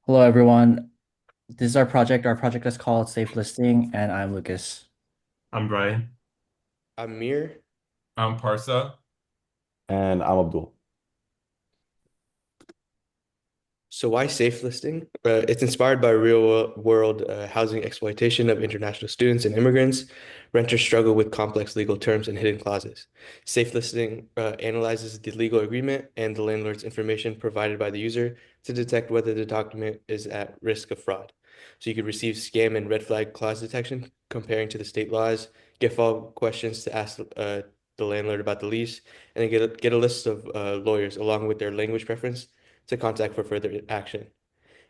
Hello, everyone. This is our project. Our project is called SafeListing, and I'm Lucas. I'm Brian. I'm Mir. I'm Parsa. And I'm Abdul. So why safe listing? It's inspired by real world housing exploitation of international students and immigrants. Renters struggle with complex legal terms and hidden clauses. Safe listing analyzes the legal agreement and the landlord's information provided by the user to detect whether the document is at risk of fraud. So you could receive scam and red flag clause detection, comparing to the state laws, get follow-up questions to ask the landlord about the lease, and then get a list of lawyers along with their language preference to contact for further action.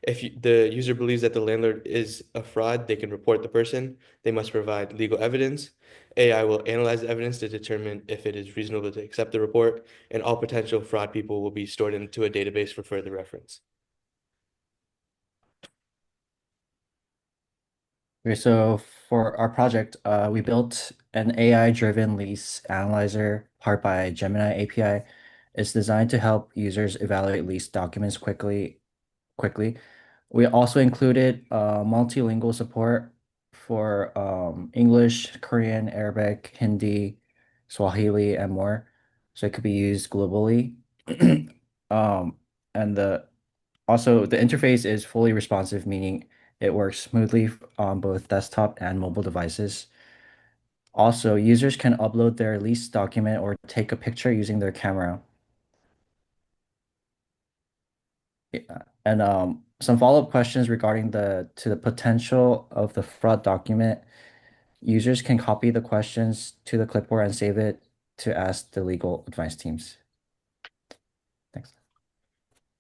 If the user believes that the landlord is a fraud, they can report the person. They must provide legal evidence. AI will analyze the evidence to determine if it is reasonable to accept the report, and all potential fraud people will be stored into a database for further reference. Okay, so for our project, we built an AI-driven lease analyzer powered by Gemini API. It's designed to help users evaluate lease documents quickly. We also included multilingual support for English, Korean, Arabic, Hindi, Swahili, and more. So it could be used globally. Um, and the interface is fully responsive, meaning it works smoothly on both desktop and mobile devices. Also, users can upload their lease document or take a picture using their camera. Yeah. And some follow-up questions regarding the potential of the fraud document. Users can copy the questions to the clipboard and save it to ask the legal advice teams. Thanks.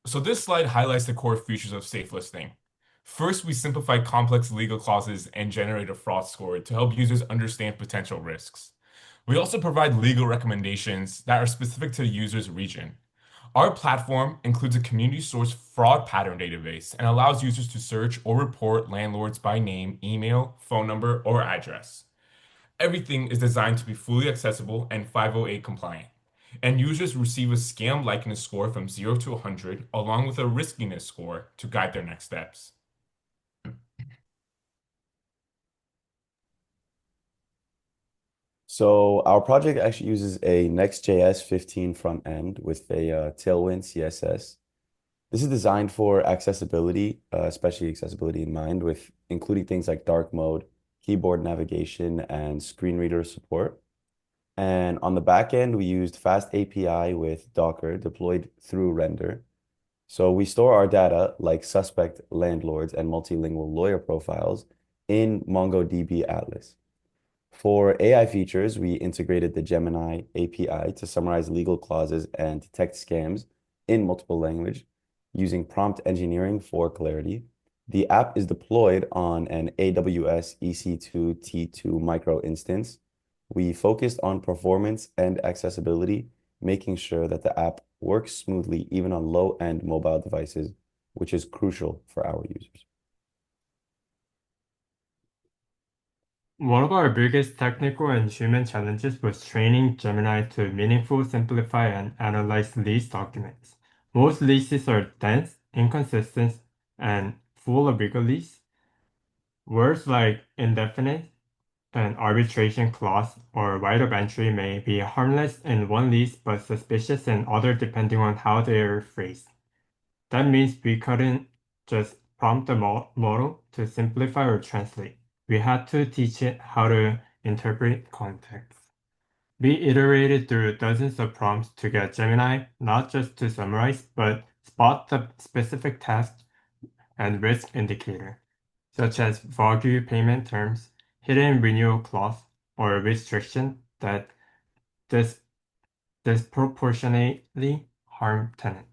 So this slide highlights the core features of safe listing. First, we simplify complex legal clauses and generate a fraud score to help users understand potential risks. We also provide legal recommendations that are specific to the user's region. Our platform includes a community source fraud pattern database and allows users to search or report landlords by name, email, phone number, or address. Everything is designed to be fully accessible and 508 compliant. And users receive a scam likeness score from 0 to 100, along with a riskiness score to guide their next steps. So our project actually uses a Next.js 15 front end with a Tailwind CSS. This is designed for accessibility, especially accessibility in mind, with including things like dark mode, keyboard navigation, and screen reader support. And on the back end, we used Fast API with Docker deployed through render. So we store our data like suspect landlords and multilingual lawyer profiles in MongoDB Atlas. For AI features, we integrated the Gemini API to summarize legal clauses and detect scams in multiple language using prompt engineering for clarity. The app is deployed on an AWS EC2 T2 micro instance. We focused on performance and accessibility, making sure that the app works smoothly even on low-end mobile devices, which is crucial for our users. One of our biggest technical and human challenges was training Gemini to meaningfully simplify and analyze lease documents. Most leases are dense, inconsistent, and full of legalese. Words like indefinite, an arbitration clause, or right of entry may be harmless in one lease but suspicious in other depending on how they are phrased. That means we couldn't just prompt the model to simplify or translate. We had to teach it how to interpret context. We iterated through dozens of prompts to get Gemini not just to summarize, but spot the specific task and risk indicator, such as vague payment terms, hidden renewal clause, or restriction that dis disproportionately harm tenant.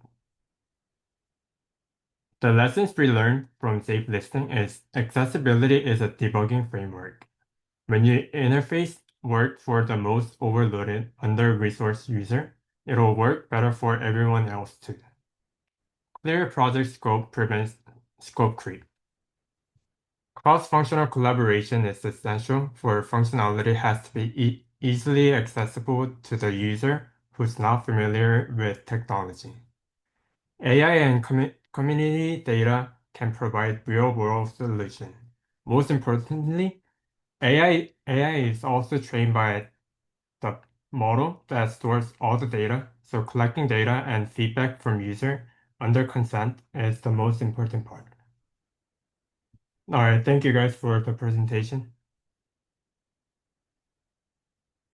The lessons we learned from safe listing is accessibility is a debugging framework. When your interface work for the most overloaded, under-resourced user, it'll work better for everyone else too. Clear project scope prevents scope creep. Cross-functional collaboration is essential for functionality has to be easily accessible to the user who's not familiar with technology. AI and community data can provide real-world solutions. Most importantly, AI is also trained by the model that stores all the data, so collecting data and feedback from user under consent is the most important part. All right, thank you guys for the presentation.